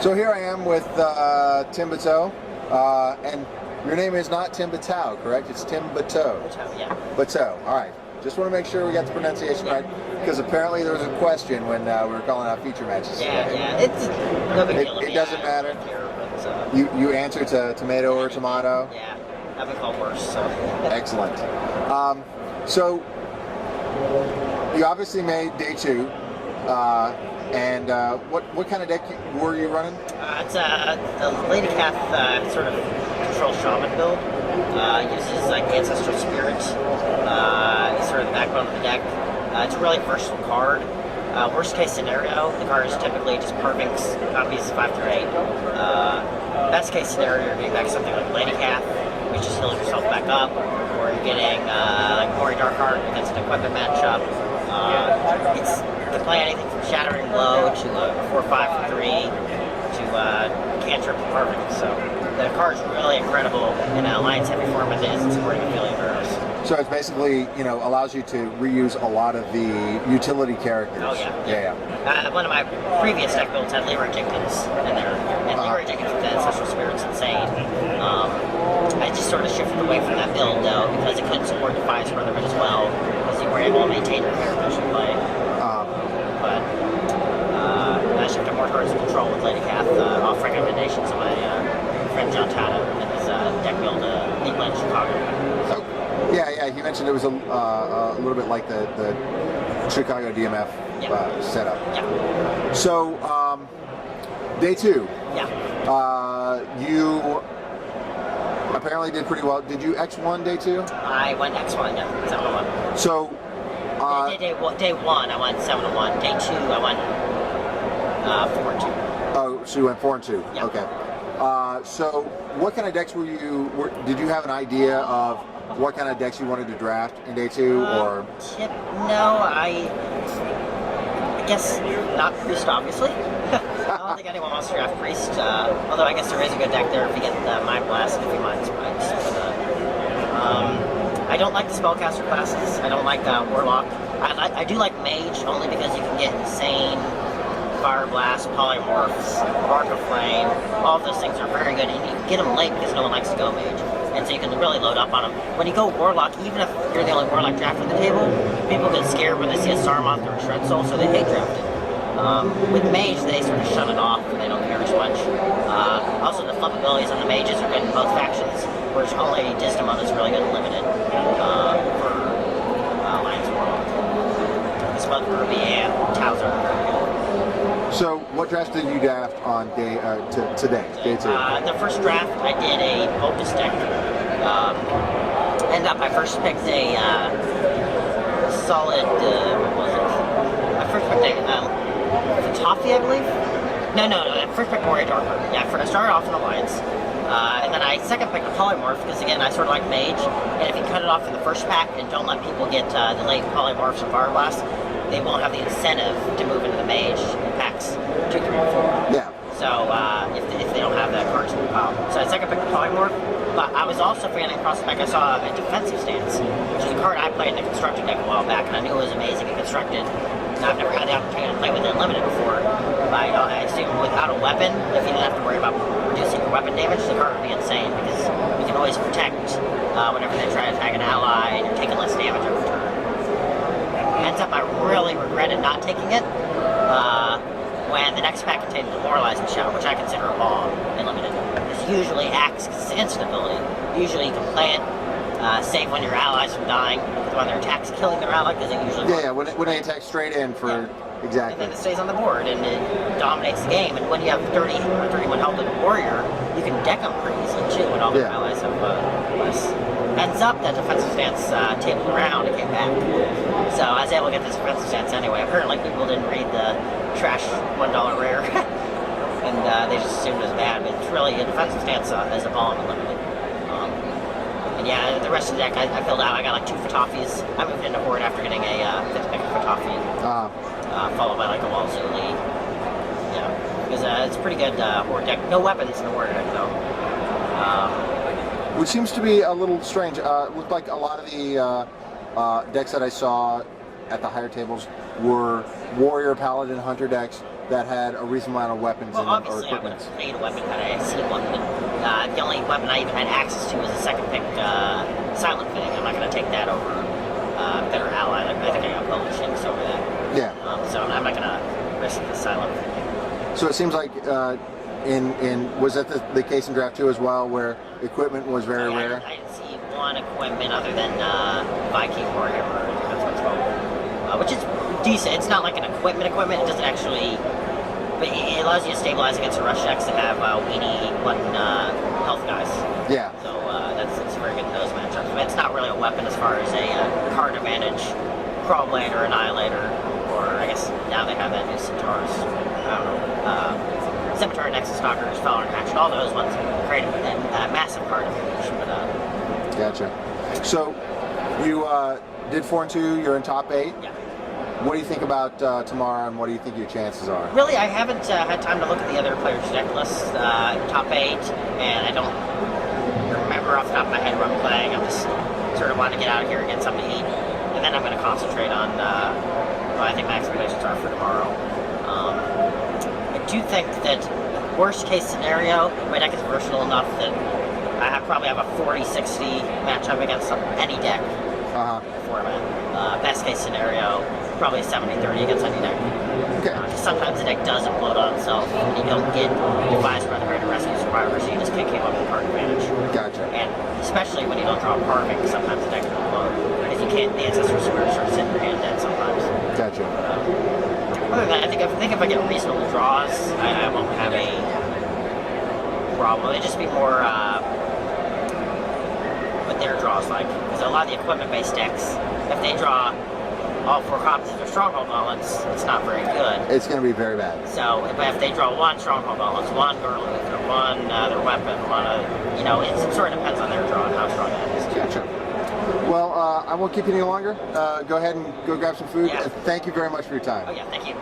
So here I am with Tim Batow, and your name is not Tim Batow, correct? It's Tim Batow. Batow, yeah. Batow, all right. Just want to make sure we got the pronunciation right, because apparently there was a question when we were calling out feature matches. Yeah, it's no big deal. It doesn't matter. Here, You answer to tomato or tomato? Yeah, I've been called worse, so. Excellent. So you obviously made day 2. And what kind of deck were you running? It's a Lady Cath sort of control shaman build. Uses like Ancestral Spirit. Sort of the backbone of the deck. It's a really versatile card. Worst case scenario, the card is typically just Pervinx copies 5 through 8. Best case scenario, you're getting back something like Lady Cath, which just heals yourself back up, or you're getting like Mori Darkheart against an equipment matchup. You can play anything from Shattering Blow to 4/5 for 3 to Cantrip for Perfect. So the card's really incredible in an Alliance heavy format that isn't supporting affiliate heroes. So it's basically, allows you to reuse a lot of the utility characters. Oh yeah. One of my previous deck builds had Leroy Jenkins in there, and Leroy Jenkins with the Ancestral Spirit's insane. I just sort of shifted away from that build though, because it couldn't support the Defiance Brotherhood as well, because you were able to maintain your character play. But I shifted more towards control with Lady Cath, off recommendations of my friend John Tata and his deck build, England, Chicago. So, yeah, he mentioned it was a little bit like the Chicago DMF setup. Yeah. So, day 2. Yeah. You apparently did pretty well. Did you X1 day 2? I went X1, yeah, 7-1. So, day 1, I went 7-1. Day 2, I went 4-2. Oh, so you went 4-2. Yeah. Okay. So, what kind of decks did you have an idea of what kind of decks you wanted to draft in day 2, or? No, I guess not Priest, obviously. I don't think anyone wants to draft Priest, although I guess there is a good deck there if you get the Mind Blast, if you mind Sprites. I don't like the Spellcaster classes. I don't like Warlock. I do like Mage, only because you can get insane Fire Blast, Polymorphs, Arc of Flame. All of those things are very good, and you can get them late because no one likes to go Mage. And so you can really load up on them. When you go Warlock, even if you're the only Warlock draft at the table, people get scared when they see a Sarmoth or a Shred Soul, so they hate drafting. With Mage, they sort of shut it off, and they don't care as much. Also, the flip abilities on the Mages are good in both factions, whereas only Distamon is really good and limited for Alliance Warlock. Because both Ruby and Towser are very good. So, what draft did you draft on day today, day 2? The first draft, I did a Focus deck. Ended up, I first picked a solid, what was it? I first picked a Toffee, I believe? No, I first picked Mori Darkheart. Yeah, I started off in Alliance. And then I second picked a Polymorph, because again, I sort of like Mage. And if you cut it off in the first pack and don't let people get the late Polymorphs and Fire Blast, they won't have the incentive to move into the Mage packs 2, 3, or 4. Yeah. So if they don't have that cards in the pile. So I second picked the Polymorph, but I was also fanning across the back. I saw a Defensive Stance, which is a card I played in the Constructed deck a while back, and I knew it was amazing and Constructed. And I've never had the opportunity to play with it Unlimited before. But I assume without a weapon, if you didn't have to worry about reducing your weapon damage, the card would be insane, because you can always protect whenever they try to attack an ally, and you're taking less damage every turn. Ends up, I really regretted not taking it when the next pack contained the Demoralizing Shout, which I consider a bomb in Limited. This usually acts because it's an instant ability. Usually you can play it, save one of your allies from dying, when their attack's killing their ally, because it usually when they attack straight in for exactly. And then it stays on the board and it dominates the game. And when you have 30 or 31 health with a warrior, you can deck them pretty easily too, when all the allies have less. Ends up that Defensive Stance tabled around and came back. So I was able to get this Defensive Stance anyway. Apparently people didn't read the trash $1 rare. And they just assumed it was bad, but it's really a Defensive Stance as a bomb Unlimited. And yeah, the rest of the deck I filled out. I got like 2 Fatafis. I moved into Horde after getting a 5th pick Fatafi. Followed by like a Walzuli. Yeah, because it's a pretty good Horde deck. No weapons in the Horde deck though. Which seems to be a little strange. Looked like a lot of the decks that I saw at the higher tables were warrior, paladin, hunter decks that had a reasonable amount of weapons Well, in them, or obviously, I would equipment. have played a weapon had I seen one. But, the only weapon I even had access to was a second pick silent thing. I'm not going to take that over better ally. Like, I think I got potions over that. Yeah. So I'm not going to risk the silent thing. So it seems like was that the case in draft 2 as well, where equipment was very rare? I didn't see one equipment other than Viking Warhammer, that's what it's called, which is decent. It's not like an equipment. It doesn't actually, but it allows you to stabilize against rush decks that have weenie button health guys. Yeah. So that's very good in those matchups. But it's not really a weapon as far as a card advantage, Crawl Blade or Annihilator, or I guess now they have that new Centaurs. I don't know. Scimitar, Nexus Stalkers, Felon Hatchet, all those ones create a massive card advantage. But, Gotcha. So you did 4-2. You're in top 8. yeah. What do you think about tomorrow, and what do you think your chances are? Really, I haven't had time to look at the other players' deck lists, top 8, and I don't remember off the top of my head what I'm playing. I'm just sort of wanting to get out of here and get something to eat, and then I'm going to concentrate on what I think my expectations are for tomorrow. I do think that worst case scenario, my deck is versatile enough that I probably have a 40-60 matchup against any deck. Format. Best case scenario, probably 70-30 against any deck. Okay. Sometimes the deck does implode on itself and you don't get devised by the Greater Rescue Survivor, so you just can't keep up with card advantage. Gotcha. And especially when you don't draw a Parving, sometimes the deck will implode. And if you can't, the Ancestor Spirit starts sitting your hand dead sometimes. Gotcha. Other than that, I think if I get reasonable draws, I won't have a problem. It'd just be more what their draws like. Because a lot of the equipment-based decks, if they draw all 4 copies of their Stronghold Violence, it's not very good. It's going to be very bad. So, if they draw 1 Stronghold Violence, 1 Gurlith, or 1 their weapon, it sort of depends on their draw and how strong that is. Gotcha. Well, I won't keep you any longer. Go ahead and go grab some food. Yeah. Thank you very much for your time. Oh yeah, thank you.